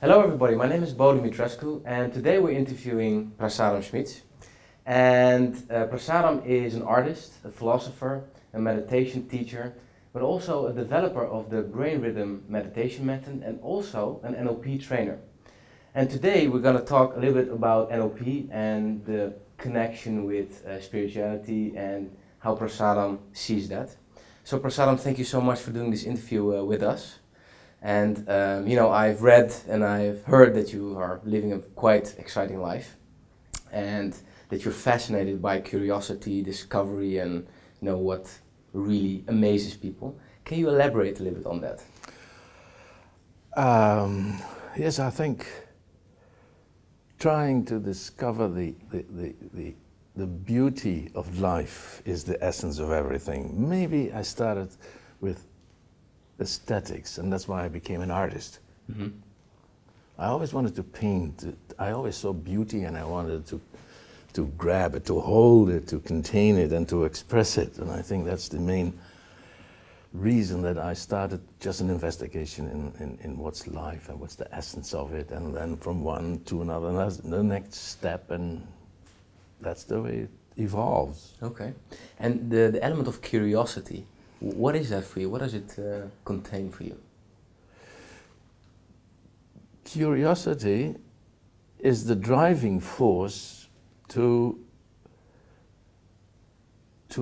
Hello everybody, my name is Bodil Mitrescu and today we're interviewing Prasadam Schmitz. And Prasadam is an artist, a philosopher, a meditation teacher, but also a developer of the brain rhythm meditation method and also an NLP trainer. And today we're going to talk a little bit about NLP and the connection with spirituality and how Prasadam sees that. So Prasadam, thank you so much for doing this interview with us. And I've read and I've heard that you are living a quite exciting life and that you're fascinated by curiosity, discovery, and what really amazes people. Can you elaborate a little bit on that? Yes, I think trying to discover the beauty of life is the essence of everything. Maybe I started with aesthetics, and that's why I became an artist. Mm-hmm. I always wanted to paint. I always saw beauty, and I wanted to grab it, to hold it, to contain it, and to express it. And I think that's the main reason that I started just an investigation in what's life and what's the essence of it, and then from one to another, and that's the next step, and that's the way it evolves. Okay. And the element of curiosity, what is that for you? What does it contain for you? Curiosity is the driving force to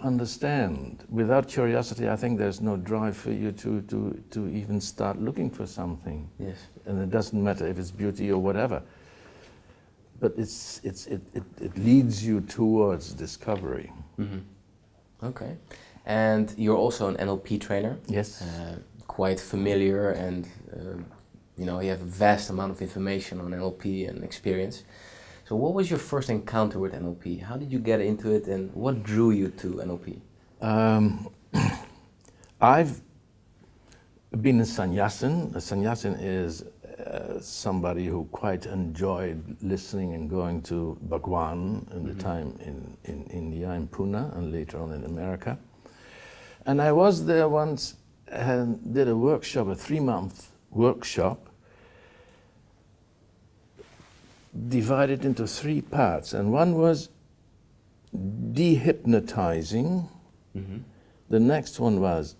understand. Without curiosity, I think there's no drive for you to even start looking for something. Yes. And it doesn't matter if it's beauty or whatever. But it leads you towards discovery. Mm-hmm. Okay. And you're also an NLP trainer. Yes. Quite familiar, and you have a vast amount of information on NLP and experience. So what was your first encounter with NLP? How did you get into it, and what drew you to NLP? I've been a sannyasin. A sannyasin is somebody who quite enjoyed listening and going to Bhagwan in the time in India, in Pune, and later on in America. And I was there once and did a workshop, a 3-month workshop, divided into 3 parts. And one was dehypnotizing. Mm-hmm. The next one was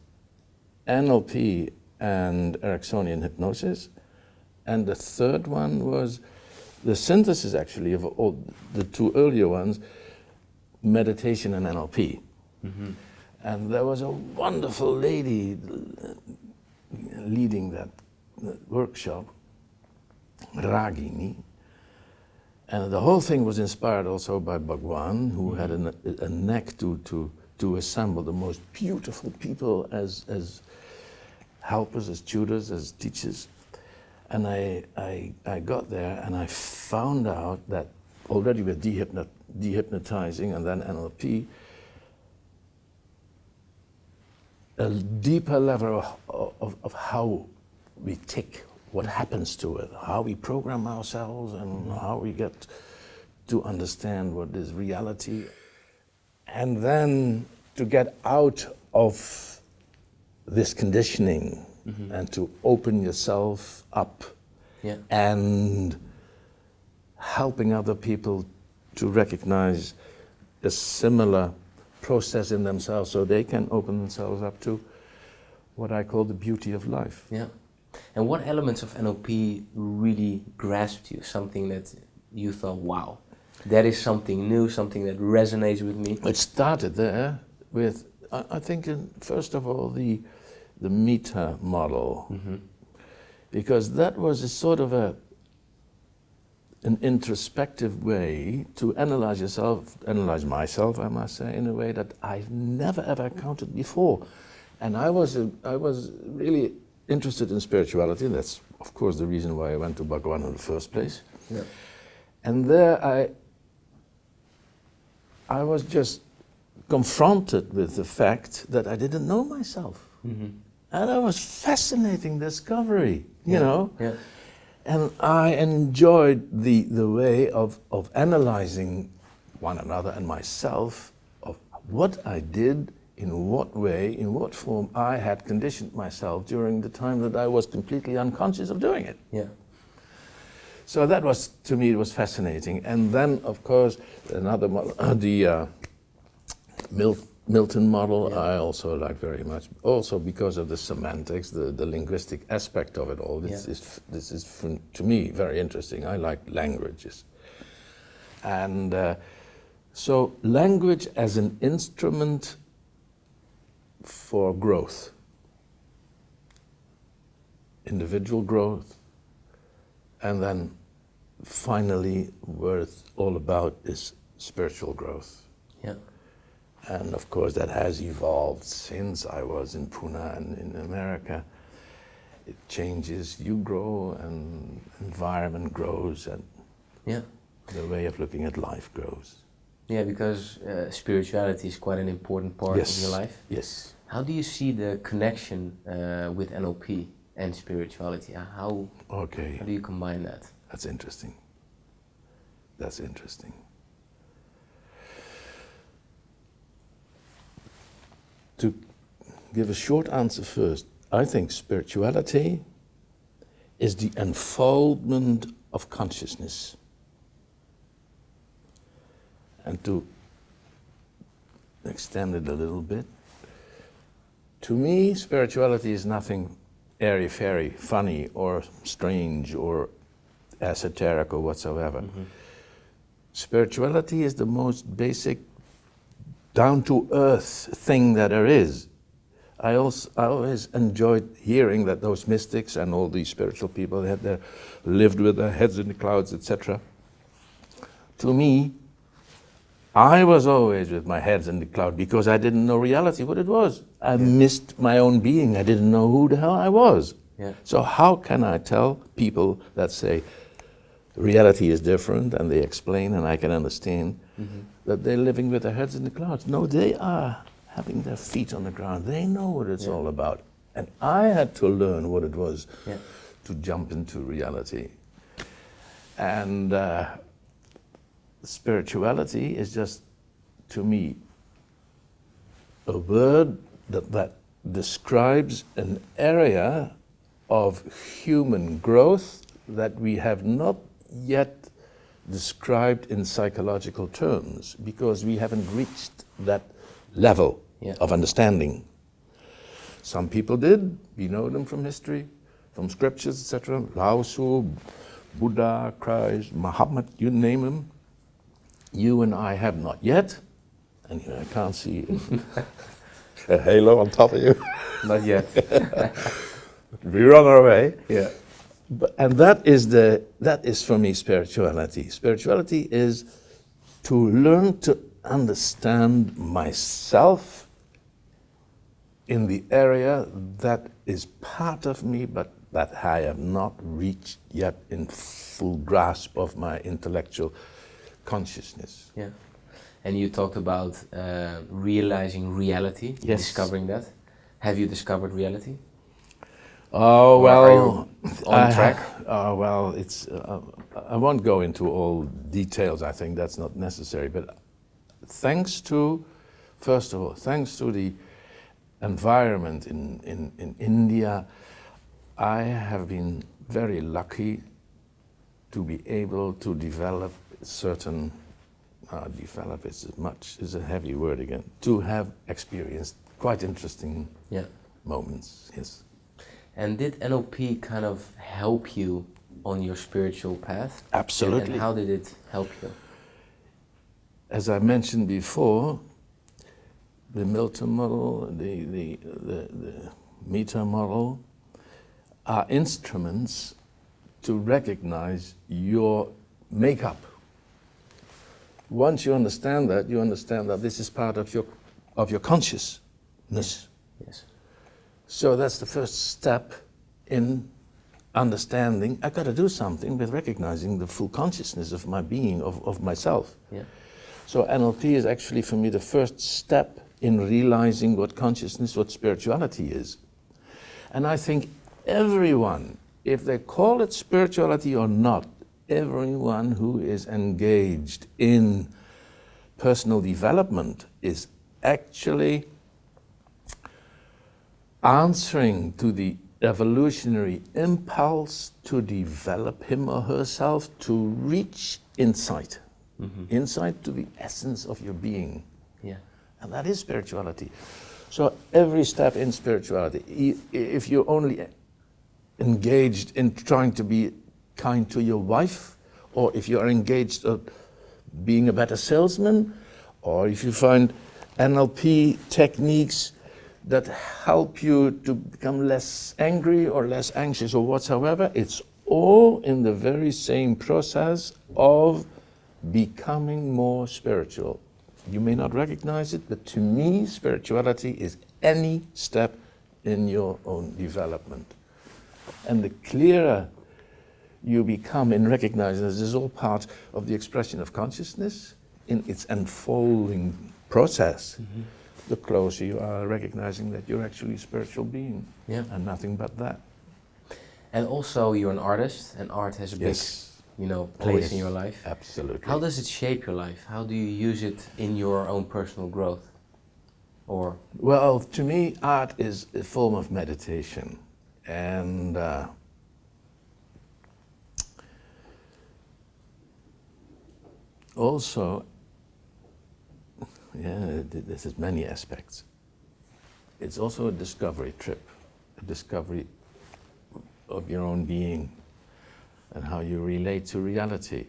NLP and Ericksonian hypnosis. And the third one was the synthesis, actually, of all the 2 earlier ones, meditation and NLP. Mm-hmm. And there was a wonderful lady leading that workshop, Ragini. And the whole thing was inspired also by Bhagwan, who had a knack to assemble the most beautiful people as helpers, as tutors, as teachers. And I got there and I found out that already with dehypnotizing and then NLP, a deeper level of how we tick, what happens to it, how we program ourselves, and how we get to understand what is reality. And then to get out of this conditioning and to open yourself up, and helping other people to recognize a similar process in themselves so they can open themselves up to what I call the beauty of life. Yeah. And what elements of NLP really grasped you? Something that you thought, wow, that is something new, something that resonates with me? It started there with, I think, first of all, the meta model. Mm-hmm. Because that was a sort of an introspective way to analyze yourself, analyze myself, I must say, in a way that I've never ever encountered before. And I was really interested in spirituality. That's, of course, the reason why I went to Bhagwan in the first place. Yeah. And there I was just confronted with the fact that I didn't know myself. Mm-hmm. And that was fascinating discovery, you know. Yeah. And I enjoyed the way of analyzing one another and myself, of what I did, in what way, in what form I had conditioned myself during the time that I was completely unconscious of doing it. Yeah. So that was, to me, it was fascinating. And then, of course, another model, the Milton model, Yeah. I also like very much. Also because of the semantics, the linguistic aspect of it all. This is to me very interesting. I like languages, and so language as an instrument for growth, individual growth, and then finally, what it's all about is spiritual growth. Yeah. And of course, that has evolved since I was in Pune and in America. It changes, you grow, and environment grows, and Yeah. the way of looking at life grows. Yeah, because spirituality is quite an important part of your life. Yes. How do you see the connection with NLP and spirituality? How do you combine that? That's interesting. That's interesting. To give a short answer first, I think spirituality is the unfoldment of consciousness. And to extend it a little bit, to me, spirituality is nothing airy-fairy, funny or strange or esoteric or whatsoever. Mm-hmm. Spirituality is the most basic, down-to-earth thing that there is. I always enjoyed hearing that those mystics and all these spiritual people lived with their heads in the clouds, etc. To me, I was always with my heads in the cloud because I didn't know reality, what it was. I missed my own being. I didn't know who the hell I was. Yeah. So how can I tell people that say reality is different and they explain and I can understand that they're living with their heads in the clouds? No, they are having their feet on the ground. They know what it's all about. And I had to learn what it was to jump into reality. And spirituality is just, to me, a word that describes an area of human growth that we have not yet described in psychological terms because we haven't reached that level of understanding. Some people did. We know them from history, from scriptures, etc. Lao Tzu, Buddha, Christ, Muhammad, you name them. You and I have not yet. And here I can't see a halo on top of you. Not yet. We're on our way. Yeah. And that is for me spirituality. Spirituality is to learn to understand myself in the area that is part of me, but that I have not reached yet in full grasp of my intellectual consciousness. Yeah. And you talked about realizing reality, discovering that. Have you discovered reality? Oh, well, are you on track? Well, it's. I won't go into all details. I think that's not necessary. But thanks to, first of all, thanks to the environment in India, I have been very lucky to be able to develop certain. Develop is a heavy word again. To have experienced quite interesting moments. Yes. And did NLP kind of help you on your spiritual path? Absolutely. And how did it help you? As I mentioned before, the Milton model, the Meta model, are instruments to recognize your makeup. Once you understand that this is part of your consciousness. Yes. So that's the first step in understanding. I got to do something with recognizing the full consciousness of my being, of myself. Yeah. So NLP is actually for me the first step in realizing what consciousness, what spirituality is. And I think everyone, if they call it spirituality or not, everyone who is engaged in personal development is actually answering to the evolutionary impulse to develop him or herself to reach insight, insight to the essence of your being. Yeah. And that is spirituality. So every step in spirituality, if you're only engaged in trying to be kind to your wife, or if you are engaged in being a better salesman, or if you find NLP techniques that help you to become less angry or less anxious or whatsoever, it's all in the very same process of becoming more spiritual. You may not recognize it, but to me, spirituality is any step in your own development. And the clearer you become in recognizing this is all part of the expression of consciousness in its unfolding process, the closer you are recognizing that you're actually a spiritual being, and nothing but that. And also, you're an artist, and art has a big, place in your life. Absolutely. How does it shape your life? How do you use it in your own personal growth? Or well, to me, art is a form of meditation, and also, this has many aspects. It's also a discovery trip, a discovery of your own being and how you relate to reality.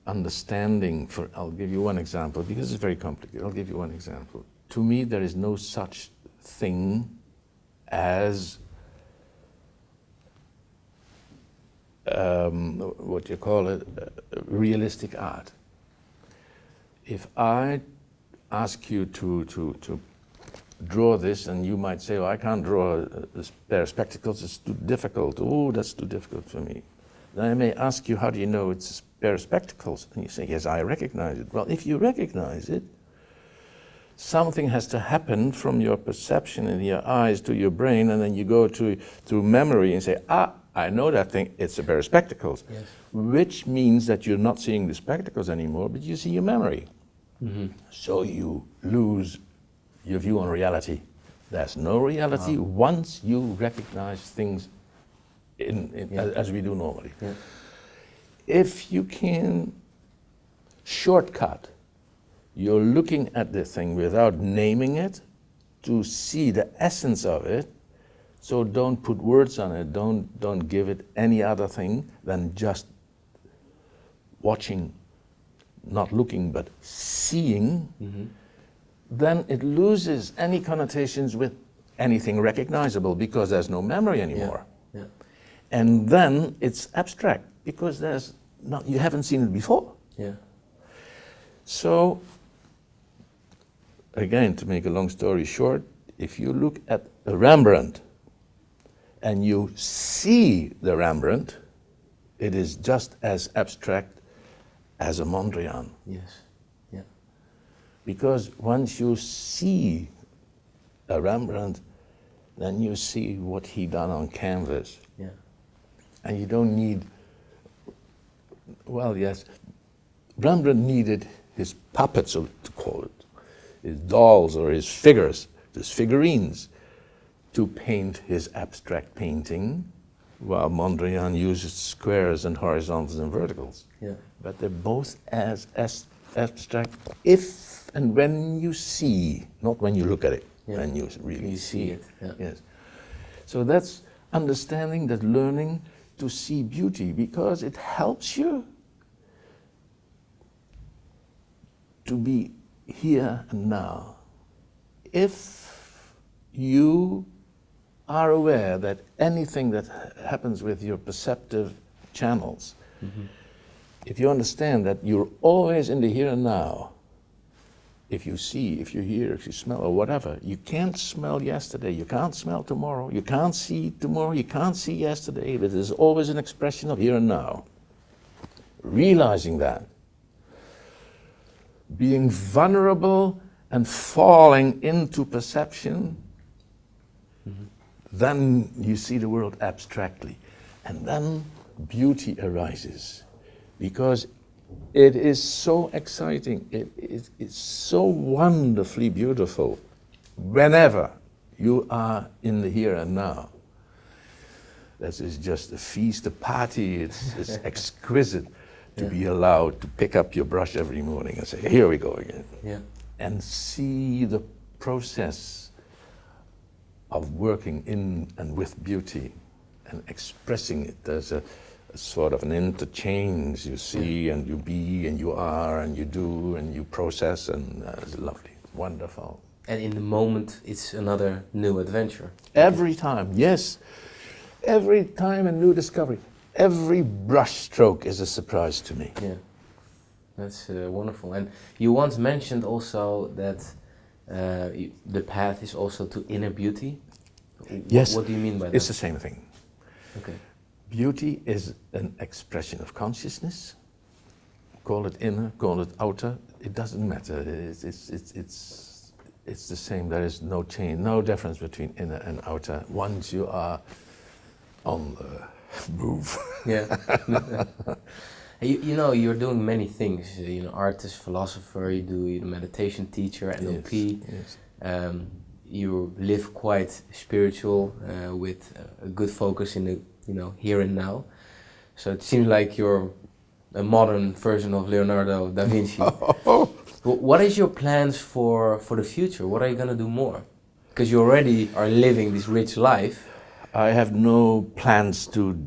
Understanding, I'll give you one example, because it's very complicated. I'll give you one example. To me, there is no such thing as what you call it, realistic art. If I ask you to draw this, and you might say, oh, I can't draw a pair of spectacles, it's too difficult. Oh, that's too difficult for me. Then I may ask you, how do you know it's a pair of spectacles? And you say, yes, I recognize it. Well, if you recognize it, something has to happen from your perception in your eyes to your brain, and then you go to memory and say, I know that thing, it's a pair of spectacles. Yes. Which means that you're not seeing the spectacles anymore, but you see your memory. So you lose your view on reality. There's no reality once you recognize things as we do normally. Yeah. If you can shortcut, you're looking at the thing without naming it to see the essence of it. So don't put words on it, don't give it any other thing than just watching, not looking, but seeing, then it loses any connotations with anything recognizable because there's no memory anymore. Yeah. And then it's abstract because you haven't seen it before. Yeah. So, again, to make a long story short, if you look at a Rembrandt and you see the Rembrandt, it is just as abstract as a Mondrian. Yes. Yeah. Because once you see a Rembrandt, then you see what he done on canvas. Yeah. And you don't need, well, yes, Rembrandt needed his puppets, so to call it, his dolls or his figures, his figurines, to paint his abstract painting, while Mondrian uses squares and horizontals and verticals. Yeah. But they're both as abstract if and when you see, not when you look at it, when you really see it. Yeah. Yes. So that's understanding, that learning to see beauty, because it helps you to be here and now. If you are aware that anything that happens with your perceptive channels, if you understand that you're always in the here and now, if you see, if you hear, if you smell, or whatever, you can't smell yesterday, you can't smell tomorrow, you can't see tomorrow, you can't see yesterday, but there's always an expression of here and now. Realizing that, being vulnerable and falling into perception, then you see the world abstractly. And then beauty arises. Because it is so exciting, it's so wonderfully beautiful whenever You are in the here and now. This is just a feast, a party. It's exquisite to be allowed to pick up your brush every morning and say, here we go again. Yeah. And see the process of working in and with beauty and expressing it. There's a sort of an interchange. You see and you be and you are and you do and you process, and it's lovely, wonderful. And in the moment, it's another new adventure. Every time, yes. Every time a new discovery. Every brush stroke is a surprise to me. Yeah, that's wonderful. And you once mentioned also that the path is also to inner beauty. Yes. What do you mean by that? It's the same thing. Okay. Beauty is an expression of consciousness. Call it inner, call it outer. It doesn't matter. It's the same. There is no change, no difference between inner and outer. Once you are on the move. Yeah. You know, you're doing many things. You know, artist, philosopher. You're a meditation teacher, NLP. Yes. You live quite spiritual with a good focus in the here and now. So it seems like you're a modern version of Leonardo da Vinci. What is your plans for the future? What are you gonna do more? Because you already are living this rich life. I have no plans to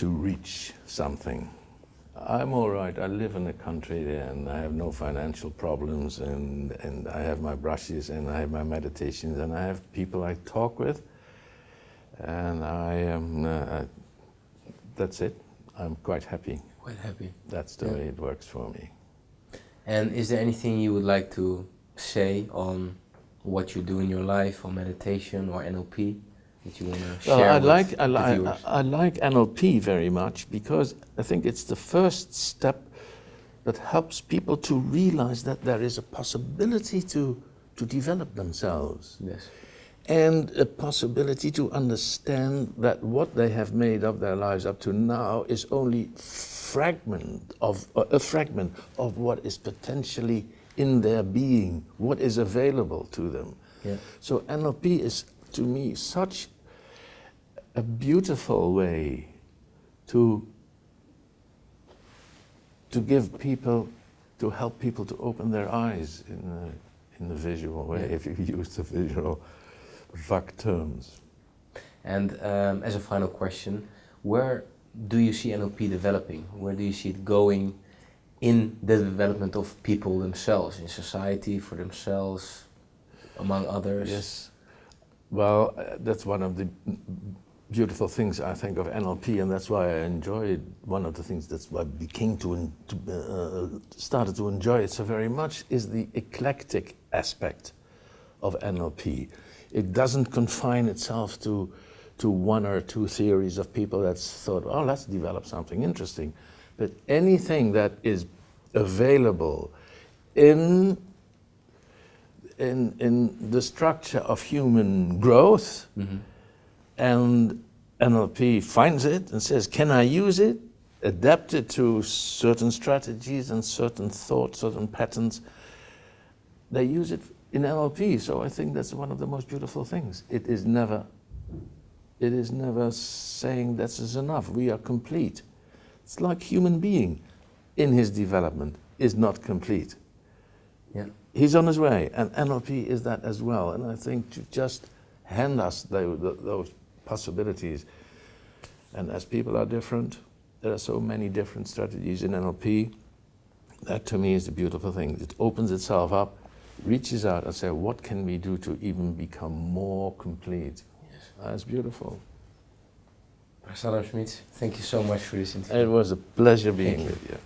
reach something. I'm all right. I live in a country and I have no financial problems, and I have my brushes and I have my meditations and I have people I talk with, and I am. That's it. I'm quite happy. Quite happy. That's the way it works for me. And is there anything you would like to say on what you do in your life, or meditation, or NLP, that you want to share with the viewers? I like NLP very much because I think it's the first step that helps people to realize that there is a possibility to develop themselves. Yes. And a possibility to understand that what they have made of their lives up to now is only a fragment of what is potentially in their being, what is available to them. Yeah. So NLP is, to me, such a beautiful way to give people, to help people to open their eyes in the visual way, if you use the visual vague terms. And as a final question, where do you see NLP developing? Where do you see it going in the development of people themselves, in society, for themselves, among others? Yes. Well, that's one of the beautiful things I think of NLP, and that's why I enjoyed. One of the things that's why I started to enjoy it so very much is the eclectic aspect of NLP. It doesn't confine itself to one or two theories of people that's thought, oh, let's develop something interesting. But anything that is available in the structure of human growth, and NLP finds it and says, can I use it, adapt it to certain strategies and certain thoughts, certain patterns, they use it in NLP. So I think that's one of the most beautiful things. It is never saying this is enough, we are complete. It's like human being in his development is not complete. Yeah. He's on his way, and NLP is that as well. And I think to just hand us those possibilities, and as people are different, there are so many different strategies in NLP. That to me is the beautiful thing. It opens itself up, reaches out and says, what can we do to even become more complete? Yes. That's beautiful. Prasadam Schmitz, thank you so much for this interview. It was a pleasure being with you.